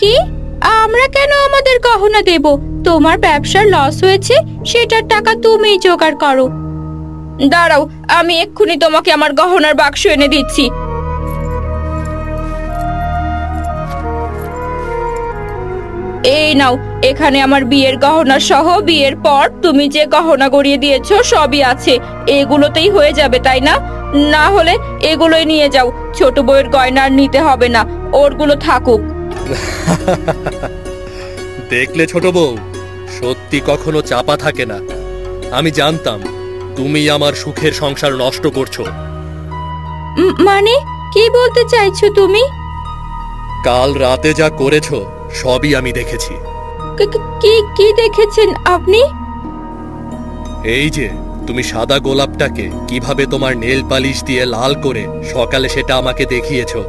কি? আমরা কেন আমাদের গহনা দেব? তোমার ব্যবসার লস হয়েছে, সেটার টাকা তুমিই জোগাড় করো। দাঁড়াও, আমি এক্ষুনি তোমাকে আমার গহনার বাক্স এনে দিচ্ছি। এই নাও, এখানে আমার বিয়ের গহনা সহ বিয়ের পর তুমি যে গহনা গড়িয়ে দিয়েছো সবই আছে। এগুলোতেই হয়ে যাবে, তাই না? না হলে এগুলোই নিয়ে যাও। ছোট বউয়ের গয়না আর নিতে হবে না, ওরগুলো থাকুক। দেখলে ছোট বউ, সত্যি কখনো চাপা থাকে না। আমি জানতাম তুমি আমার সুখের সংসার নষ্ট করছো। মানে কি বলতে চাইছো তুমি? কাল রাতে যা করেছো সবই আমি দেখেছি। কি কি দেখেছেন আপনি? এই যে তুমি সাদা গোলাপটাকে কিভাবে তোমার নেল পালিশ দিয়ে লাল করে সকালে সেটা আমাকে দেখিয়েছো।